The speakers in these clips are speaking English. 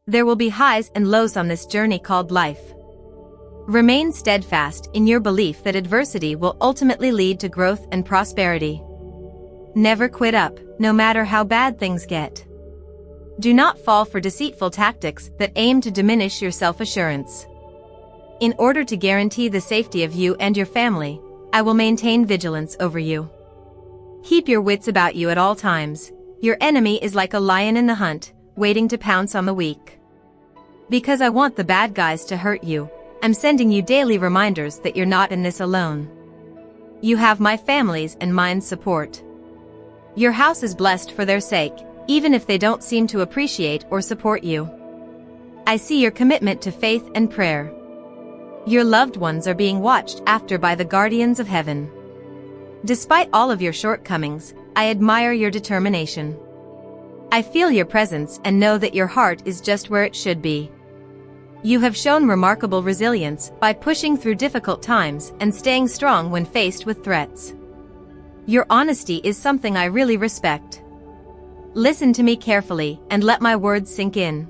There will be highs and lows on this journey called life. Remain steadfast in your belief that adversity will ultimately lead to growth and prosperity. Never quit up, no matter how bad things get. Do not fall for deceitful tactics that aim to diminish your self-assurance. In order to guarantee the safety of you and your family, I will maintain vigilance over you. Keep your wits about you at all times. Your enemy is like a lion in the hunt, waiting to pounce on the weak. Because I want the bad guys to hurt you, I'm sending you daily reminders that you're not in this alone. You have my family's and mine's support. Your house is blessed for their sake, even if they don't seem to appreciate or support you. I see your commitment to faith and prayer. Your loved ones are being watched after by the guardians of heaven. Despite all of your shortcomings, I admire your determination. I feel your presence and know that your heart is just where it should be. You have shown remarkable resilience by pushing through difficult times and staying strong when faced with threats. Your honesty is something I really respect. Listen to me carefully and let my words sink in.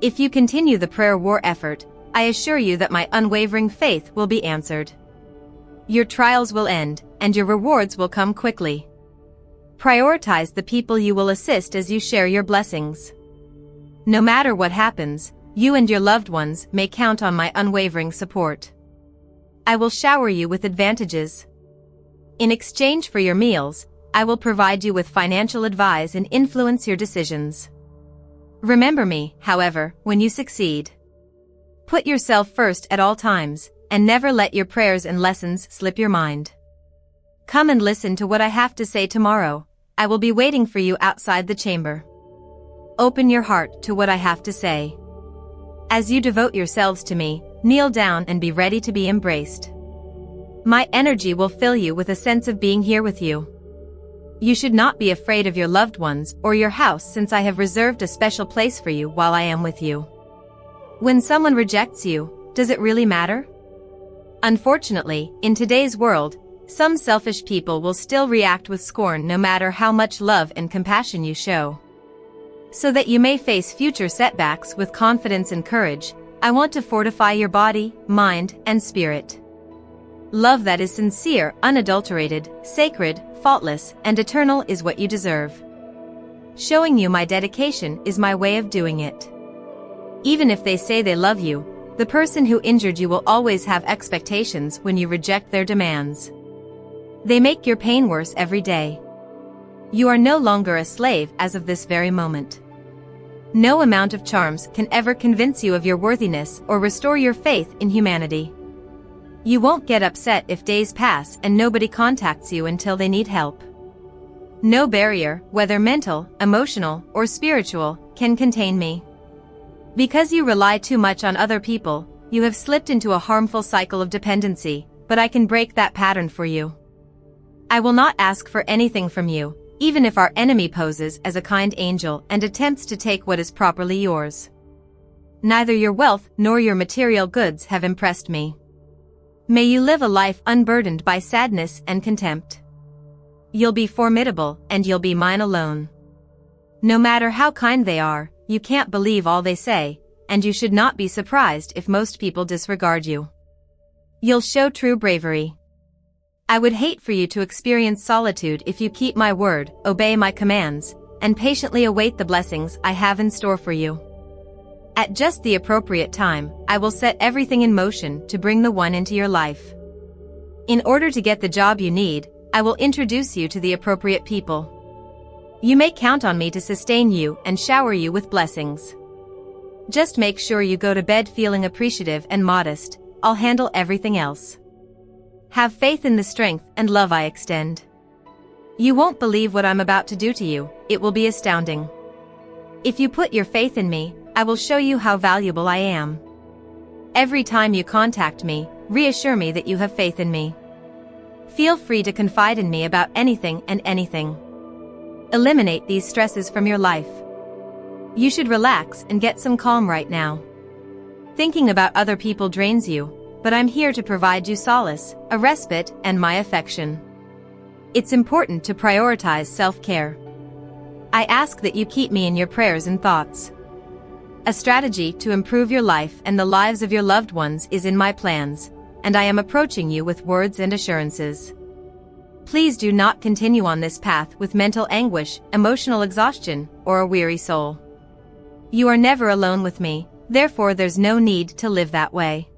If you continue the prayer war effort, I assure you that my unwavering faith will be answered. Your trials will end, and your rewards will come quickly. Prioritize the people you will assist as you share your blessings. No matter what happens, you and your loved ones may count on my unwavering support. I will shower you with advantages. In exchange for your meals, I will provide you with financial advice and influence your decisions. Remember me, however, when you succeed. Put yourself first at all times, and never let your prayers and lessons slip your mind. Come and listen to what I have to say tomorrow. I will be waiting for you outside the chamber. Open your heart to what I have to say. As you devote yourselves to me, kneel down and be ready to be embraced. My energy will fill you with a sense of being here with you. You should not be afraid of your loved ones or your house, since I have reserved a special place for you while I am with you. When someone rejects you, does it really matter? Unfortunately, in today's world, some selfish people will still react with scorn no matter how much love and compassion you show. So that you may face future setbacks with confidence and courage, I want to fortify your body, mind, and spirit. Love that is sincere, unadulterated, sacred, faultless, and eternal is what you deserve. Showing you my dedication is my way of doing it. Even if they say they love you, the person who injured you will always have expectations when you reject their demands. They make your pain worse every day. You are no longer a slave as of this very moment. No amount of charms can ever convince you of your worthiness or restore your faith in humanity. You won't get upset if days pass and nobody contacts you until they need help. No barrier, whether mental, emotional, or spiritual, can contain me. Because you rely too much on other people, you have slipped into a harmful cycle of dependency, but I can break that pattern for you. I will not ask for anything from you, even if our enemy poses as a kind angel and attempts to take what is properly yours. Neither your wealth nor your material goods have impressed me. May you live a life unburdened by sadness and contempt. You'll be formidable, and you'll be mine alone. No matter how kind they are, you can't believe all they say, and you should not be surprised if most people disregard you. You'll show true bravery. I would hate for you to experience solitude if you keep my word, obey my commands, and patiently await the blessings I have in store for you. At just the appropriate time, I will set everything in motion to bring the one into your life. In order to get the job you need, I will introduce you to the appropriate people. You may count on me to sustain you and shower you with blessings. Just make sure you go to bed feeling appreciative and modest. I'll handle everything else. Have faith in the strength and love I extend. You won't believe what I'm about to do to you, it will be astounding. If you put your faith in me, I will show you how valuable I am. Every time you contact me, reassure me that you have faith in me. Feel free to confide in me about anything and anything. Eliminate these stresses from your life. You should relax and get some calm right now. Thinking about other people drains you, but I'm here to provide you solace, a respite, and my affection. It's important to prioritize self-care. I ask that you keep me in your prayers and thoughts. A strategy to improve your life and the lives of your loved ones is in my plans, and I am approaching you with words and assurances. Please do not continue on this path with mental anguish, emotional exhaustion, or a weary soul. You are never alone with me, therefore there's no need to live that way.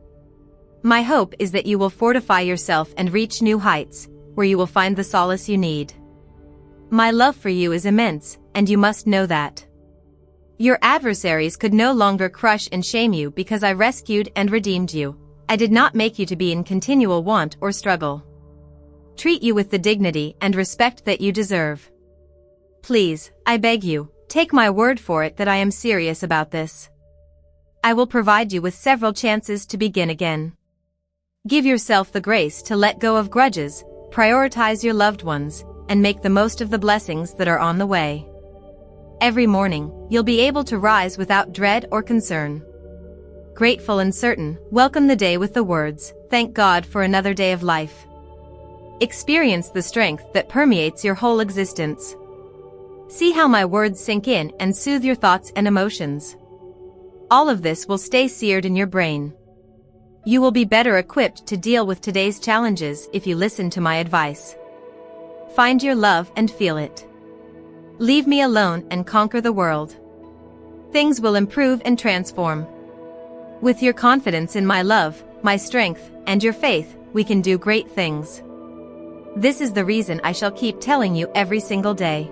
My hope is that you will fortify yourself and reach new heights, where you will find the solace you need. My love for you is immense, and you must know that. Your adversaries could no longer crush and shame you because I rescued and redeemed you. I did not make you to be in continual want or struggle. Treat you with the dignity and respect that you deserve. Please, I beg you, take my word for it that I am serious about this. I will provide you with several chances to begin again. Give yourself the grace to let go of grudges, prioritize your loved ones, and make the most of the blessings that are on the way. Every morning, you'll be able to rise without dread or concern. Grateful and certain, welcome the day with the words, "Thank God for another day of life." Experience the strength that permeates your whole existence. See how my words sink in and soothe your thoughts and emotions. All of this will stay seared in your brain. You will be better equipped to deal with today's challenges if you listen to my advice. Find your love and feel it. Leave me alone and conquer the world. Things will improve and transform. With your confidence in my love, my strength, and your faith, we can do great things. This is the reason I shall keep telling you every single day.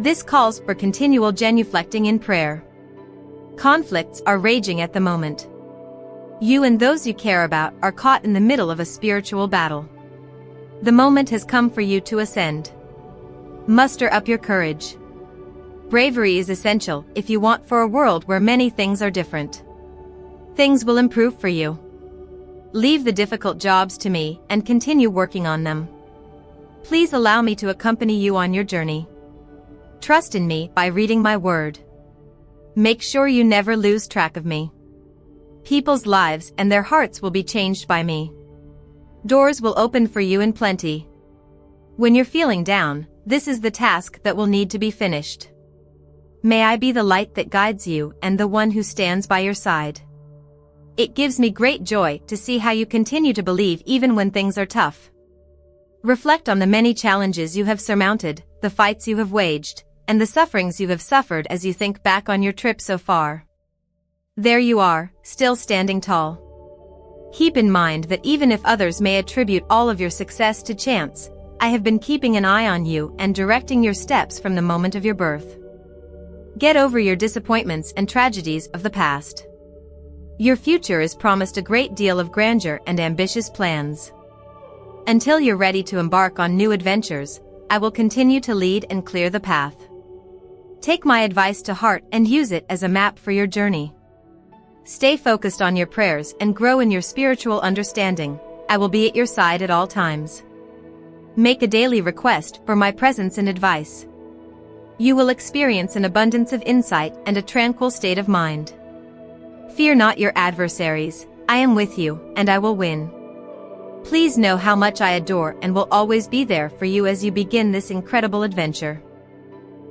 This calls for continual genuflecting in prayer. Conflicts are raging at the moment. You and those you care about are caught in the middle of a spiritual battle. The moment has come for you to ascend. Muster up your courage. Bravery is essential if you want for a world where many things are different. Things will improve for you. Leave the difficult jobs to me and continue working on them. Please allow me to accompany you on your journey. Trust in me by reading my word. Make sure you never lose track of me. People's lives and their hearts will be changed by me. Doors will open for you in plenty. When you're feeling down, this is the task that will need to be finished. May I be the light that guides you and the one who stands by your side. It gives me great joy to see how you continue to believe even when things are tough. Reflect on the many challenges you have surmounted, the fights you have waged, and the sufferings you have suffered as you think back on your trip so far. There you are, still standing tall. Keep in mind that even if others may attribute all of your success to chance, I have been keeping an eye on you and directing your steps from the moment of your birth. Get over your disappointments and tragedies of the past. Your future is promised a great deal of grandeur and ambitious plans. Until you're ready to embark on new adventures, I will continue to lead and clear the path. Take my advice to heart and use it as a map for your journey. Stay focused on your prayers and grow in your spiritual understanding. I will be at your side at all times. Make a daily request for my presence and advice. You will experience an abundance of insight and a tranquil state of mind. Fear not your adversaries, I am with you, and I will win. Please know how much I adore and will always be there for you as you begin this incredible adventure.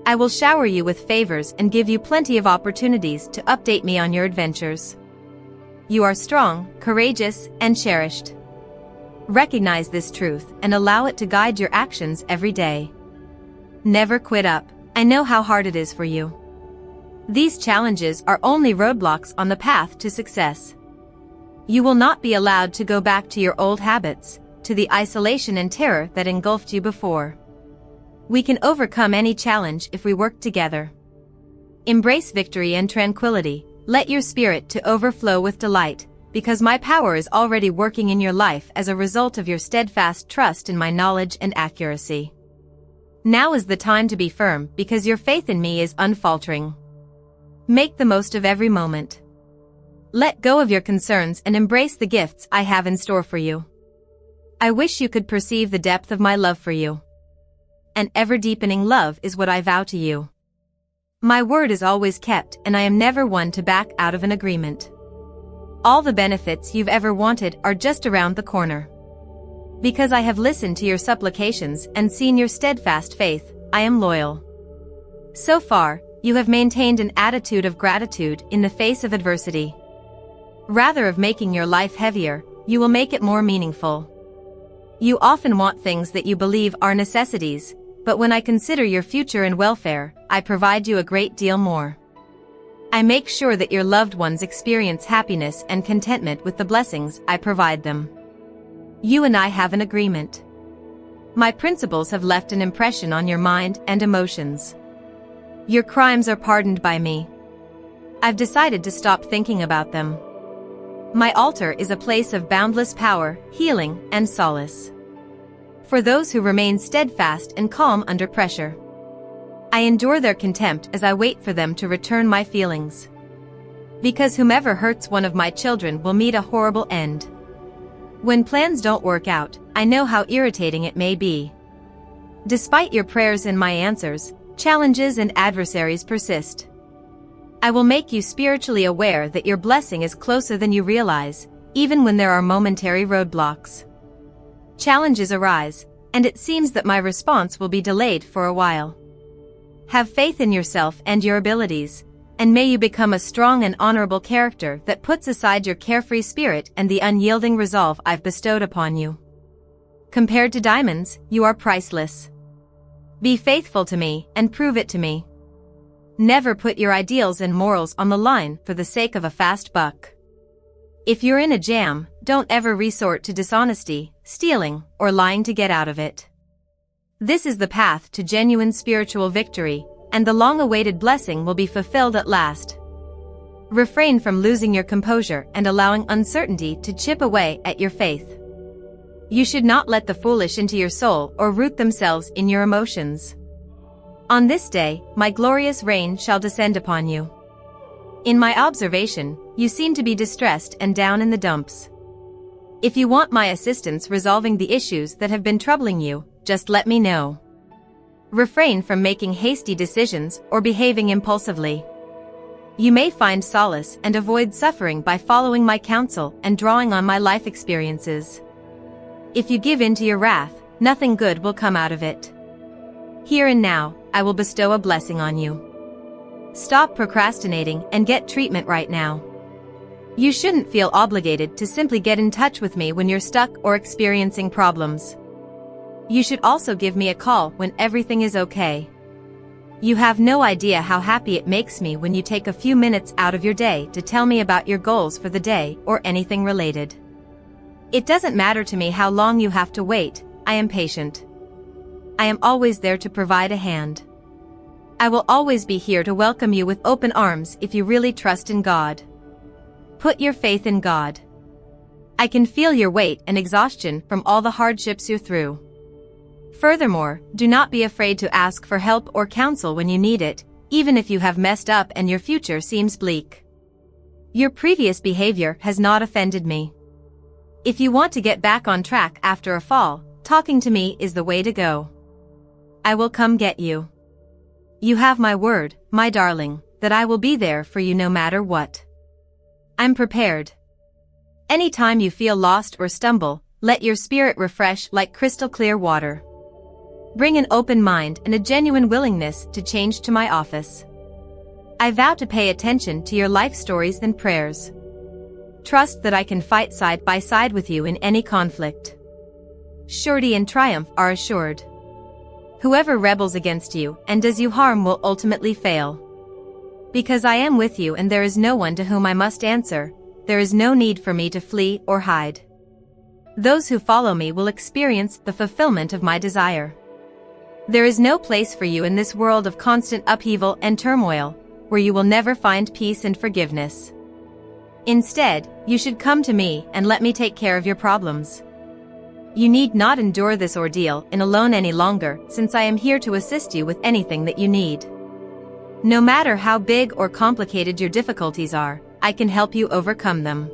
I will shower you with favors and give you plenty of opportunities to update me on your adventures. You are strong, courageous, and cherished. Recognize this truth and allow it to guide your actions every day. Never quit up. I know how hard it is for you. These challenges are only roadblocks on the path to success. You will not be allowed to go back to your old habits, to the isolation and terror that engulfed you before. We can overcome any challenge if we work together. Embrace victory and tranquility. Let your spirit to overflow with delight, because my power is already working in your life as a result of your steadfast trust in my knowledge and accuracy. Now is the time to be firm because your faith in me is unfaltering. Make the most of every moment. Let go of your concerns and embrace the gifts I have in store for you. I wish you could perceive the depth of my love for you. An ever-deepening love is what I vow to you. My word is always kept, and I am never one to back out of an agreement. All the benefits you've ever wanted are just around the corner. Because I have listened to your supplications and seen your steadfast faith, I am loyal. So far, you have maintained an attitude of gratitude in the face of adversity. Rather of making your life heavier, you will make it more meaningful. You often want things that you believe are necessities, but when I consider your future and welfare, I provide you a great deal more. I make sure that your loved ones experience happiness and contentment with the blessings I provide them. You and I have an agreement. My principles have left an impression on your mind and emotions. Your crimes are pardoned by me. I've decided to stop thinking about them. My altar is a place of boundless power, healing, and solace. For those who remain steadfast and calm under pressure, I endure their contempt as I wait for them to return my feelings. Because whomever hurts one of my children will meet a horrible end. When plans don't work out, I know how irritating it may be. Despite your prayers and my answers, challenges and adversaries persist. I will make you spiritually aware that your blessing is closer than you realize, even when there are momentary roadblocks. Challenges arise, and it seems that my response will be delayed for a while. Have faith in yourself and your abilities, and may you become a strong and honorable character that puts aside your carefree spirit and the unyielding resolve I've bestowed upon you. Compared to diamonds, you are priceless. Be faithful to me and prove it to me. Never put your ideals and morals on the line for the sake of a fast buck. If you're in a jam, don't ever resort to dishonesty, stealing, or lying to get out of it. This is the path to genuine spiritual victory, and the long-awaited blessing will be fulfilled at last. Refrain from losing your composure and allowing uncertainty to chip away at your faith. You should not let the foolish into your soul or root themselves in your emotions. On this day, my glorious rain shall descend upon you. In my observation, you seem to be distressed and down in the dumps. If you want my assistance resolving the issues that have been troubling you, just let me know. Refrain from making hasty decisions or behaving impulsively. You may find solace and avoid suffering by following my counsel and drawing on my life experiences. If you give in to your wrath, nothing good will come out of it. Here and now, I will bestow a blessing on you. Stop procrastinating and get treatment right now. You shouldn't feel obligated to simply get in touch with me when you're stuck or experiencing problems. You should also give me a call when everything is okay. You have no idea how happy it makes me when you take a few minutes out of your day to tell me about your goals for the day or anything related. It doesn't matter to me how long you have to wait, I am patient. I am always there to provide a hand. I will always be here to welcome you with open arms if you really trust in God. Put your faith in God. I can feel your weight and exhaustion from all the hardships you're through. Furthermore, do not be afraid to ask for help or counsel when you need it, even if you have messed up and your future seems bleak. Your previous behavior has not offended me. If you want to get back on track after a fall, talking to me is the way to go. I will come get you. You have my word, my darling, that I will be there for you no matter what. I'm prepared. Anytime you feel lost or stumble, let your spirit refresh like crystal clear water. Bring an open mind and a genuine willingness to change to my office. I vow to pay attention to your life stories and prayers. Trust that I can fight side by side with you in any conflict. Surety and triumph are assured. Whoever rebels against you and does you harm will ultimately fail. Because I am with you and there is no one to whom I must answer, there is no need for me to flee or hide. Those who follow me will experience the fulfillment of my desire. There is no place for you in this world of constant upheaval and turmoil, where you will never find peace and forgiveness. Instead, you should come to me and let me take care of your problems. You need not endure this ordeal alone any longer, since I am here to assist you with anything that you need. No matter how big or complicated your difficulties are, I can help you overcome them.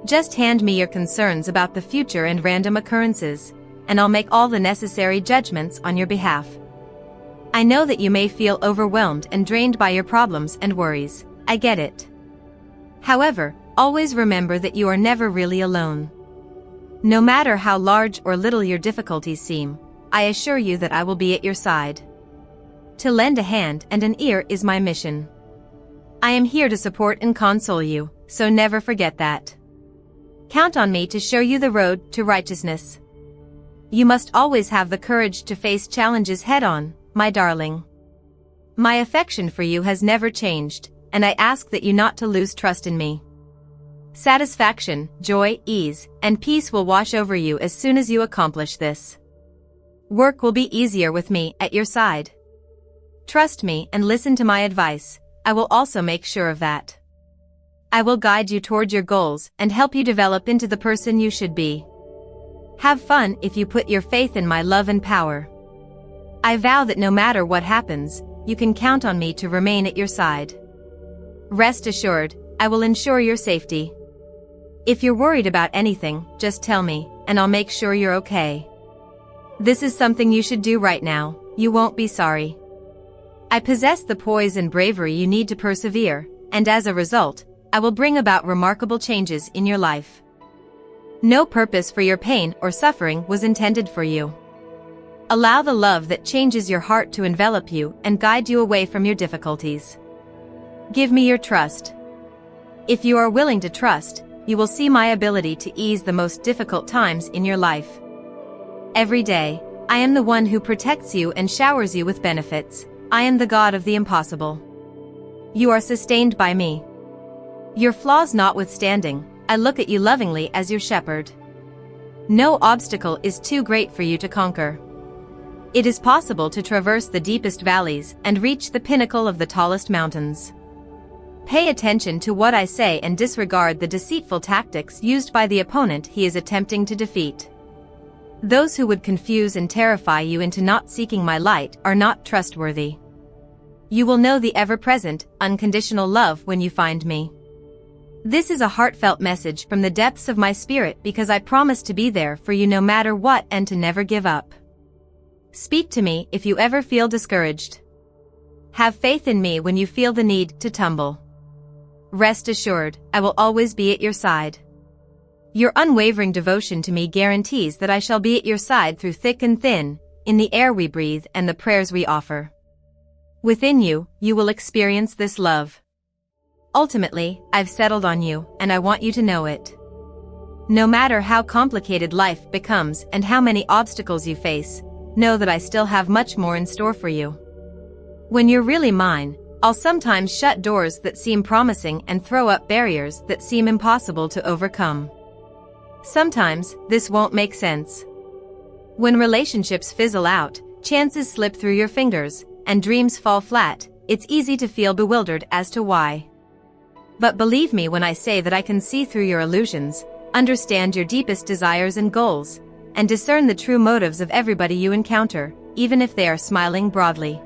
Just hand me your concerns about the future and random occurrences, and I'll make all the necessary judgments on your behalf. I know that you may feel overwhelmed and drained by your problems and worries. I get it. However, always remember that you are never really alone. No matter how large or little your difficulties seem, I assure you that I will be at your side. To lend a hand and an ear is my mission. I am here to support and console you, so never forget that. Count on me to show you the road to righteousness. You must always have the courage to face challenges head-on, my darling. My affection for you has never changed, and I ask that you not to lose trust in me. Satisfaction, joy, ease, and peace will wash over you as soon as you accomplish this. Work will be easier with me at your side. Trust me and listen to my advice. I will also make sure of that. I will guide you toward your goals and help you develop into the person you should be. Have fun if you put your faith in my love and power. I vow that no matter what happens, you can count on me to remain at your side. Rest assured, I will ensure your safety. If you're worried about anything, just tell me, and I'll make sure you're okay. This is something you should do right now. You won't be sorry. I possess the poise and bravery you need to persevere, and as a result, I will bring about remarkable changes in your life. No purpose for your pain or suffering was intended for you. Allow the love that changes your heart to envelop you and guide you away from your difficulties. Give me your trust. If you are willing to trust, you will see my ability to ease the most difficult times in your life. Every day, I am the one who protects you and showers you with benefits. I am the God of the impossible. You are sustained by me. Your flaws notwithstanding, I look at you lovingly as your shepherd. No obstacle is too great for you to conquer. It is possible to traverse the deepest valleys and reach the pinnacle of the tallest mountains. Pay attention to what I say and disregard the deceitful tactics used by the opponent he is attempting to defeat. Those who would confuse and terrify you into not seeking my light are not trustworthy. You will know the ever-present, unconditional love when you find me. This is a heartfelt message from the depths of my spirit because I promise to be there for you no matter what and to never give up. Speak to me if you ever feel discouraged. Have faith in me when you feel the need to tumble. Rest assured, I will always be at your side. Your unwavering devotion to me guarantees that I shall be at your side through thick and thin, in the air we breathe and the prayers we offer. Within you, you will experience this love. Ultimately, I've settled on you, and I want you to know it. No matter how complicated life becomes and how many obstacles you face, know that I still have much more in store for you. When you're really mine, I'll sometimes shut doors that seem promising and throw up barriers that seem impossible to overcome. Sometimes, this won't make sense. When relationships fizzle out, chances slip through your fingers, and dreams fall flat, it's easy to feel bewildered as to why. But believe me when I say that I can see through your illusions, understand your deepest desires and goals, and discern the true motives of everybody you encounter, even if they are smiling broadly.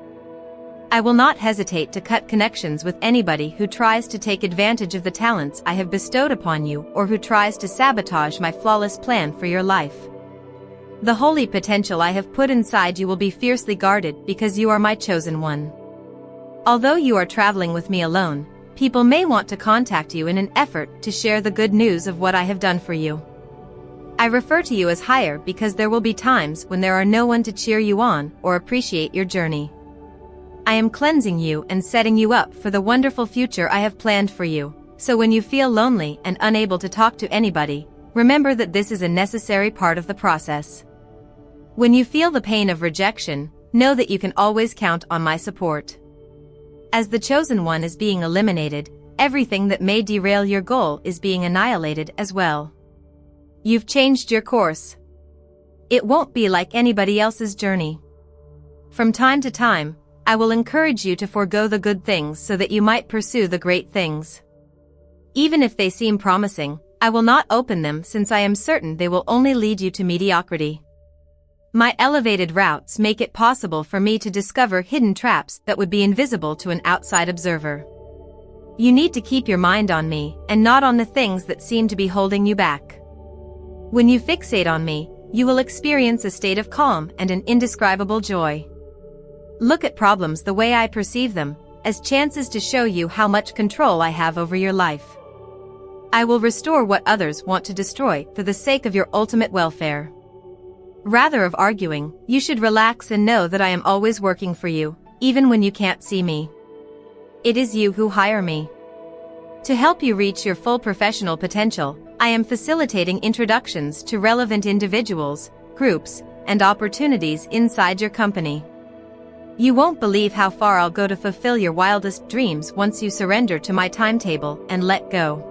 I will not hesitate to cut connections with anybody who tries to take advantage of the talents I have bestowed upon you or who tries to sabotage my flawless plan for your life. The holy potential I have put inside you will be fiercely guarded because you are my chosen one. Although you are traveling with me alone, people may want to contact you in an effort to share the good news of what I have done for you. I refer to you as higher because there will be times when there are no one to cheer you on or appreciate your journey. I am cleansing you and setting you up for the wonderful future I have planned for you, so when you feel lonely and unable to talk to anybody, remember that this is a necessary part of the process. When you feel the pain of rejection, know that you can always count on my support. As the chosen one is being eliminated, everything that may derail your goal is being annihilated as well. You've changed your course. It won't be like anybody else's journey. From time to time, I will encourage you to forego the good things so that you might pursue the great things. Even if they seem promising, I will not open them since I am certain they will only lead you to mediocrity. My elevated routes make it possible for me to discover hidden traps that would be invisible to an outside observer. You need to keep your mind on me and not on the things that seem to be holding you back. When you fixate on me, you will experience a state of calm and an indescribable joy. Look at problems the way I perceive them, as chances to show you how much control I have over your life. I will restore what others want to destroy for the sake of your ultimate welfare. Rather of arguing, you should relax and know that I am always working for you, even when you can't see me. It is you who hire me. To help you reach your full professional potential, I am facilitating introductions to relevant individuals, groups, and opportunities inside your company. You won't believe how far I'll go to fulfill your wildest dreams once you surrender to my timetable and let go.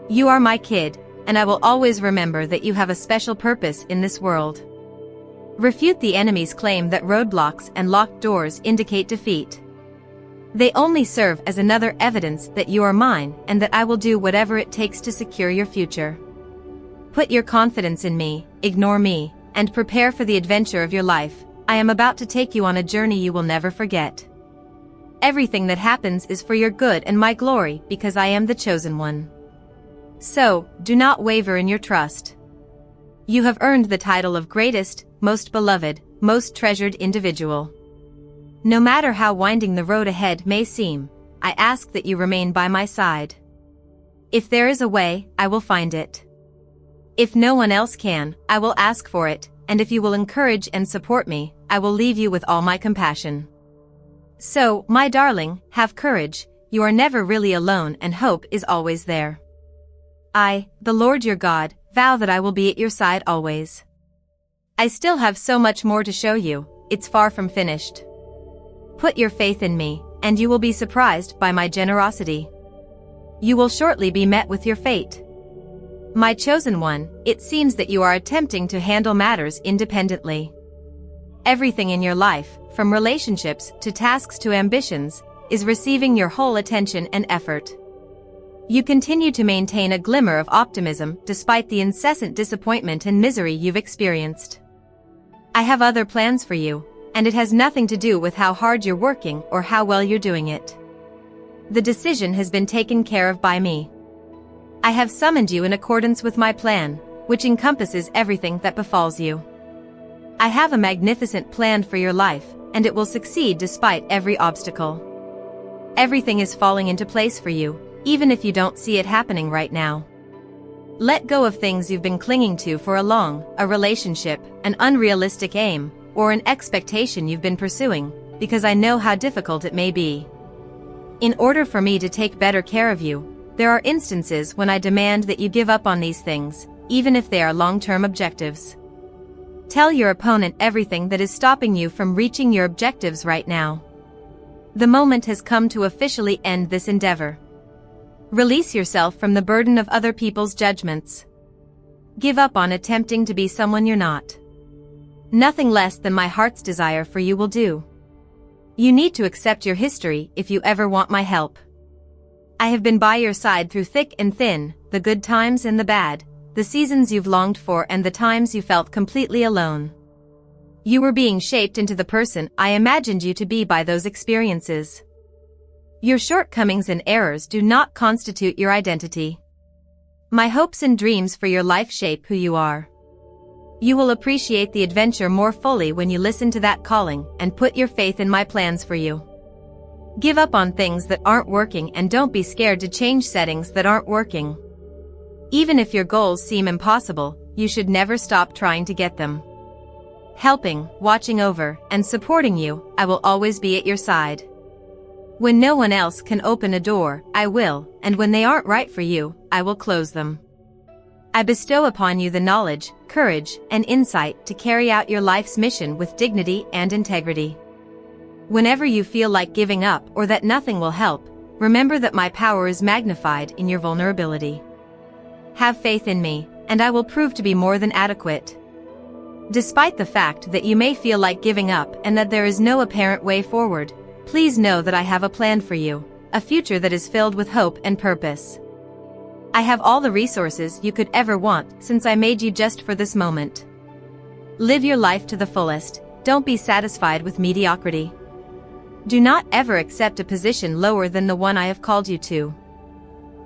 You are my kid, and I will always remember that you have a special purpose in this world. Refute the enemy's claim that roadblocks and locked doors indicate defeat. They only serve as another evidence that you are mine and that I will do whatever it takes to secure your future. Put your confidence in me, ignore me, and prepare for the adventure of your life. I am about to take you on a journey you will never forget. Everything that happens is for your good and my glory because I am the chosen one. So, do not waver in your trust. You have earned the title of greatest, most beloved, most treasured individual. No matter how winding the road ahead may seem, I ask that you remain by my side. If there is a way, I will find it. If no one else can, I will ask for it, and if you will encourage and support me, I will leave you with all my compassion. So, my darling, have courage, you are never really alone and hope is always there. I, the Lord your God, vow that I will be at your side always. I still have so much more to show you, it's far from finished. Put your faith in me, and you will be surprised by my generosity. You will shortly be met with your fate. My chosen one, it seems that you are attempting to handle matters independently. Everything in your life, from relationships to tasks to ambitions, is receiving your whole attention and effort. You continue to maintain a glimmer of optimism despite the incessant disappointment and misery you've experienced. I have other plans for you, and it has nothing to do with how hard you're working or how well you're doing it. The decision has been taken care of by me. I have summoned you in accordance with my plan, which encompasses everything that befalls you. I have a magnificent plan for your life, and it will succeed despite every obstacle. Everything is falling into place for you, even if you don't see it happening right now. Let go of things you've been clinging to for a relationship, an unrealistic aim, or an expectation you've been pursuing, because I know how difficult it may be. In order for me to take better care of you, there are instances when I demand that you give up on these things, even if they are long-term objectives. Tell your opponent everything that is stopping you from reaching your objectives right now. The moment has come to officially end this endeavor. Release yourself from the burden of other people's judgments. Give up on attempting to be someone you're not. Nothing less than my heart's desire for you will do. You need to accept your history if you ever want my help. I have been by your side through thick and thin, the good times and the bad, the seasons you've longed for and the times you felt completely alone. You were being shaped into the person I imagined you to be by those experiences. Your shortcomings and errors do not constitute your identity. My hopes and dreams for your life shape who you are. You will appreciate the adventure more fully when you listen to that calling and put your faith in my plans for you. Give up on things that aren't working and don't be scared to change settings that aren't working. Even if your goals seem impossible, you should never stop trying to get them. Helping, watching over, and supporting you, I will always be at your side. When no one else can open a door, I will, and when they aren't right for you, I will close them. I bestow upon you the knowledge, courage, and insight to carry out your life's mission with dignity and integrity. Whenever you feel like giving up or that nothing will help, remember that my power is magnified in your vulnerability. Have faith in me, and I will prove to be more than adequate. Despite the fact that you may feel like giving up and that there is no apparent way forward, please know that I have a plan for you, a future that is filled with hope and purpose. I have all the resources you could ever want since I made you just for this moment. Live your life to the fullest, don't be satisfied with mediocrity. Do not ever accept a position lower than the one I have called you to.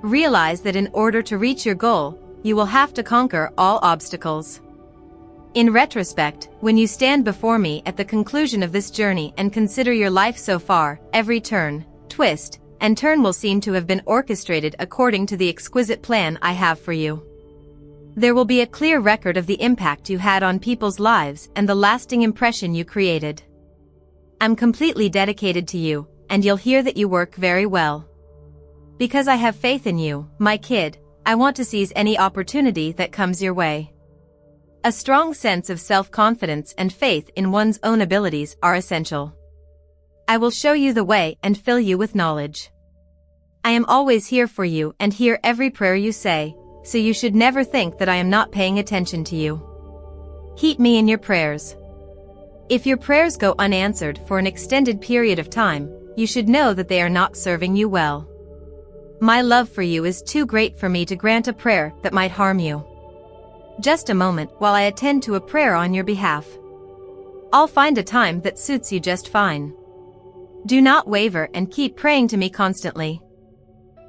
Realize that in order to reach your goal, you will have to conquer all obstacles. In retrospect, when you stand before me at the conclusion of this journey and consider your life so far, every turn, twist, and turn will seem to have been orchestrated according to the exquisite plan I have for you. There will be a clear record of the impact you had on people's lives and the lasting impression you created. I'm completely dedicated to you, and you'll hear that you work very well. Because I have faith in you, my kid, I want to seize any opportunity that comes your way. A strong sense of self-confidence and faith in one's own abilities are essential. I will show you the way and fill you with knowledge. I am always here for you and hear every prayer you say, so you should never think that I am not paying attention to you. Keep me in your prayers. If your prayers go unanswered for an extended period of time, you should know that they are not serving you well. My love for you is too great for me to grant a prayer that might harm you. Just a moment while I attend to a prayer on your behalf. I'll find a time that suits you just fine. Do not waver and keep praying to me constantly.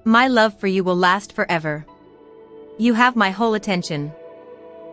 My love for you will last forever. You have my whole attention.